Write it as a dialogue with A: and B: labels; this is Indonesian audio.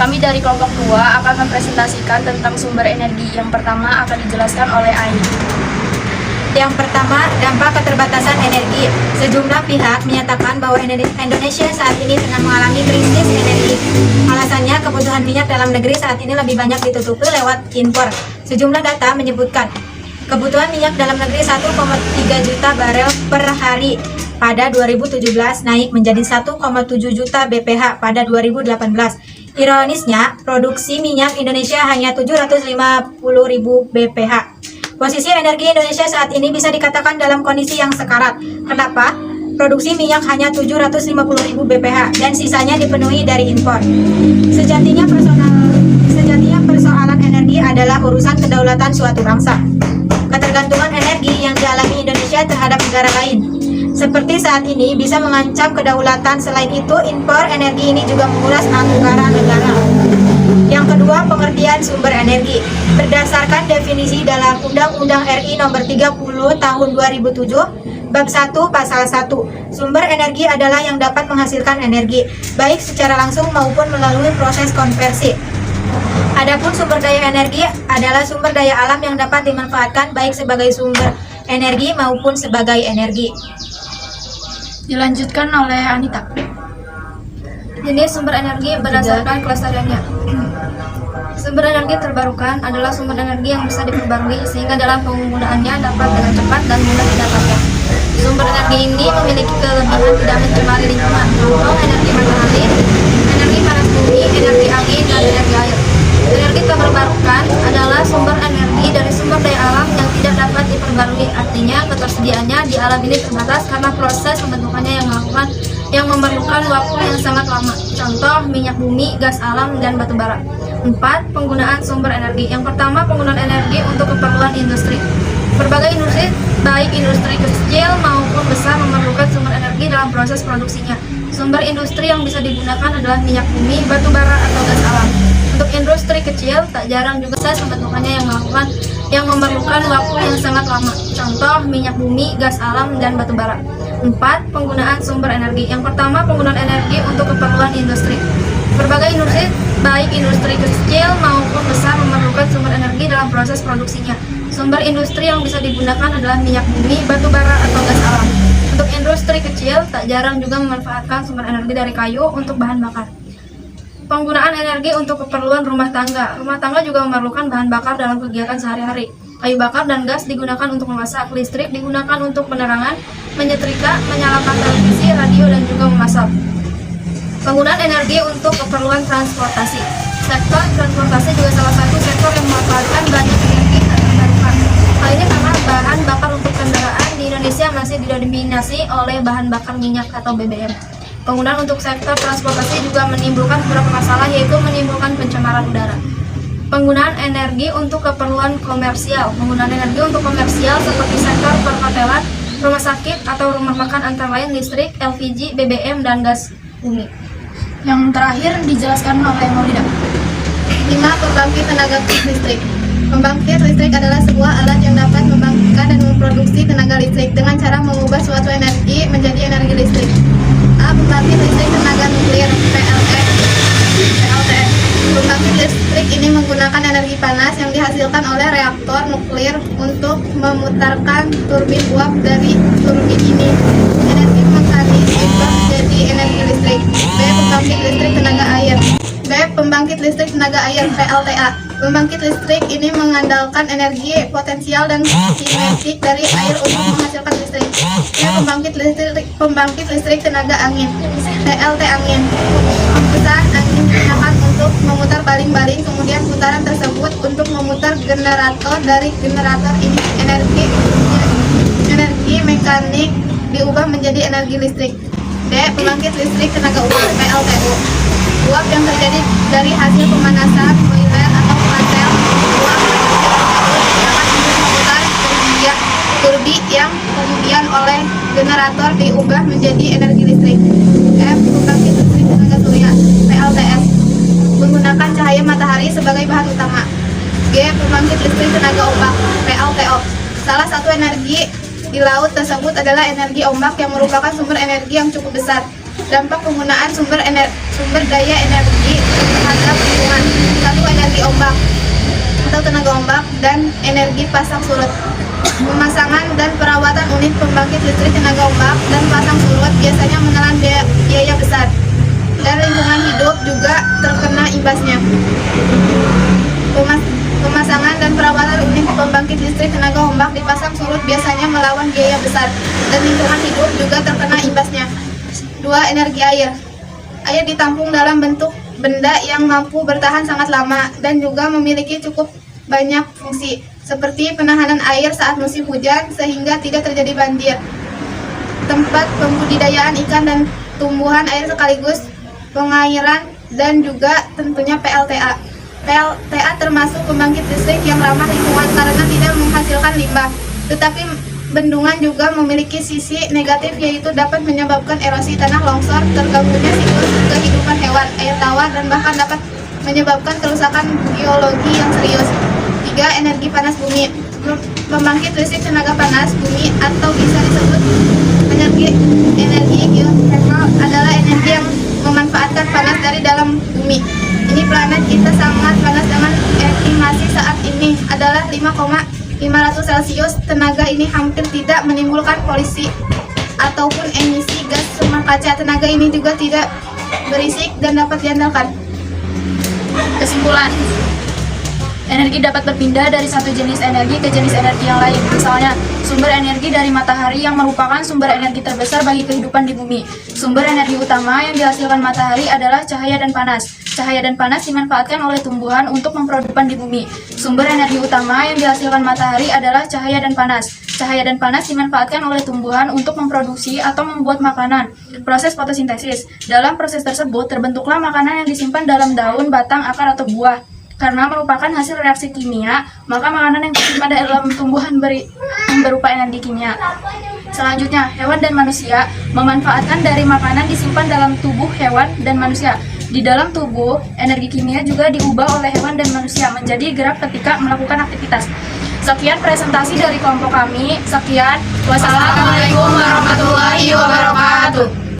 A: Kami dari kelompok 2 akan mempresentasikan tentang sumber energi. Yang pertama akan dijelaskan oleh Aini.
B: Yang pertama, dampak keterbatasan energi. Sejumlah pihak menyatakan bahwa Indonesia saat ini tengah mengalami krisis energi. Alasannya, kebutuhan minyak dalam negeri saat ini lebih banyak ditutupi lewat impor. Sejumlah data menyebutkan, kebutuhan minyak dalam negeri 1,3 juta barel per hari pada 2017 naik menjadi 1,7 juta BPH pada 2018. Ironisnya, produksi minyak Indonesia hanya 750.000 BPH. Posisi energi Indonesia saat ini bisa dikatakan dalam kondisi yang sekarat. Kenapa? Produksi minyak hanya 750.000 BPH dan sisanya dipenuhi dari impor. Sejatinya persoalan energi adalah urusan kedaulatan suatu bangsa. Ketergantungan energi yang dialami Indonesia terhadap negara lain, seperti saat ini, bisa mengancam kedaulatan. Selain itu, impor energi ini juga menguras anggaran negara. Yang kedua, pengertian sumber energi. Berdasarkan definisi dalam Undang-Undang RI Nomor 30 Tahun 2007, Bab 1 Pasal 1, sumber energi adalah yang dapat menghasilkan energi, baik secara langsung maupun melalui proses konversi. Adapun sumber daya energi adalah sumber daya alam yang dapat dimanfaatkan baik sebagai sumber energi maupun sebagai energi.
A: Dilanjutkan oleh Anita.
C: Jenis sumber energi berdasarkan kelestariannya. Sumber energi terbarukan adalah sumber energi yang bisa diperbarui sehingga dalam penggunaannya dapat dengan cepat dan mudah didapatkan. Sumber energi ini memiliki kelebihan tidak mencemari lingkungan, contoh energi matahari, energi panas bumi, energi angin, dan energi air. Energi terbarukan adalah sumber energi dari sumber daya alam yang tidak dapat diperbarui, artinya ketersediaannya di alam ini terbatas karena proses pembentukannya yang memerlukan waktu yang sangat lama, contoh minyak bumi, gas alam, dan batu bara. 4. Penggunaan sumber energi. Yang pertama, penggunaan energi untuk keperluan industri. Berbagai industri, baik industri kecil maupun besar, memerlukan sumber energi dalam proses produksinya. Sumber industri yang bisa digunakan adalah minyak bumi, batu bara, atau gas alam. Untuk industri kecil, tak jarang juga proses pembentukannya yang memerlukan waktu yang sangat lama, contoh minyak bumi, gas alam, dan batu bara. 4. Penggunaan sumber energi. Yang pertama, penggunaan energi untuk keperluan industri. Berbagai industri, baik industri kecil maupun besar, memerlukan sumber energi dalam proses produksinya. Sumber industri yang bisa digunakan adalah minyak bumi, batu bara, atau gas alam. Untuk industri kecil, tak jarang juga memanfaatkan sumber energi dari kayu untuk bahan bakar. Penggunaan energi untuk keperluan rumah tangga. Rumah tangga juga memerlukan bahan bakar dalam kegiatan sehari-hari. Kayu bakar dan gas digunakan untuk memasak, listrik digunakan untuk penerangan, menyetrika, menyalakan televisi, radio, dan juga memasak. Penggunaan energi untuk keperluan transportasi. Sektor transportasi juga salah satu sektor yang memanfaatkan banyak energi terbarukan. Hal ini karena bahan bakar untuk kendaraan di Indonesia masih didominasi oleh bahan bakar minyak atau BBM. Penggunaan untuk sektor transportasi juga menimbulkan beberapa masalah, yaitu menimbulkan pencemaran udara. Penggunaan energi untuk keperluan komersial. Penggunaan energi untuk komersial seperti sektor perhotelan, rumah sakit, atau rumah makan antara lain listrik, LPG, BBM, dan gas bumi.
A: Yang terakhir dijelaskan oleh Maulida.
D: 5. Pembangkit tenaga listrik. Pembangkit listrik adalah sebuah alat yang dapat membangkitkan dan memproduksi tenaga listrik dengan cara mengubah suatu energi menjadi energi listrik. A. Pembangkit listrik tenaga nuklir (PLTS). Pembangkit listrik ini menggunakan energi panas yang dihasilkan oleh reaktor nuklir untuk memutarkan turbin uap dari turbin ini. Energi mekanis diubah menjadi energi listrik. B. Pembangkit listrik tenaga air. B. Pembangkit listrik tenaga air (PLTA). Pembangkit listrik ini mengandalkan energi potensial dan kinetik dari air untuk menghasilkan listrik. C. Pembangkit listrik tenaga angin (PLT angin). Hembusan angin digunakan untuk memutar baling-baling, kemudian putaran tersebut untuk memutar generator. Dari generator ini energi mekanik diubah menjadi energi listrik. D. Pembangkit listrik tenaga uap (PLTU). Uap yang terjadi dari hasil pemanasan boiler atau penghasil uap dapat memutar turbi yang kemudian oleh generator diubah menjadi energi listrik. F. Pembangkit listrik tenaga surya (PLTS). Menggunakan cahaya matahari sebagai bahan utama. G. Pembangkit listrik tenaga ombak (PLTO). Salah satu energi di laut tersebut adalah energi ombak yang merupakan sumber energi yang cukup besar. Dampak penggunaan sumber sumber daya energi terhadap lingkungan. 1. Energi ombak atau tenaga ombak dan energi pasang surut. Pemasangan dan perawatan unit pembangkit listrik tenaga ombak dan pasang surut biasanya menelan biaya besar, dan lingkungan hidup juga terkena imbasnya. Pemasangan dan perawatan unit pembangkit listrik tenaga ombak di pasang surut biasanya melawan biaya besar, dan lingkungan hidup juga terkena imbasnya. 2. Energi air. Air ditampung dalam bentuk benda yang mampu bertahan sangat lama dan juga memiliki cukup banyak fungsi, seperti penahanan air saat musim hujan sehingga tidak terjadi banjir, tempat pembudidayaan ikan dan tumbuhan air sekaligus pengairan, dan juga tentunya PLTA. PLTA termasuk pembangkit listrik yang ramah lingkungan karena tidak menghasilkan limbah. Tetapi bendungan juga memiliki sisi negatif, yaitu dapat menyebabkan erosi tanah longsor, terganggunya siklus kehidupan hewan, air tawar, dan bahkan dapat menyebabkan kerusakan geologi yang serius. 3. Energi panas bumi. Pembangkit listrik tenaga panas bumi atau bisa disebut energi geothermal adalah energi yang memanfaatkan panas dari dalam bumi. Ini planet kita sangat panas dengan estimasi saat ini adalah 5,500 Celcius. Tenaga ini hampir tidak menimbulkan polusi ataupun emisi gas rumah kaca. Tenaga ini juga tidak berisik dan dapat diandalkan.
A: Kesimpulan, energi dapat berpindah dari satu jenis energi ke jenis energi yang lain. Misalnya, sumber energi dari matahari yang merupakan sumber energi terbesar bagi kehidupan di bumi. Sumber energi utama yang dihasilkan matahari adalah cahaya dan panas. Cahaya dan panas dimanfaatkan oleh tumbuhan untuk memproduksi di bumi. Sumber energi utama yang dihasilkan matahari adalah cahaya dan panas. Cahaya dan panas dimanfaatkan oleh tumbuhan untuk memproduksi atau membuat makanan. Proses fotosintesis. Dalam proses tersebut, terbentuklah makanan yang disimpan dalam daun, batang, akar, atau buah. Karena merupakan hasil reaksi kimia, maka makanan yang disimpan dalam tumbuhan berupa energi kimia. Selanjutnya, hewan dan manusia memanfaatkan dari makanan disimpan dalam tubuh hewan dan manusia. Di dalam tubuh, energi kimia juga diubah oleh hewan dan manusia menjadi gerak ketika melakukan aktivitas. Sekian presentasi dari kelompok kami. Sekian. Wassalamualaikum warahmatullahi wabarakatuh.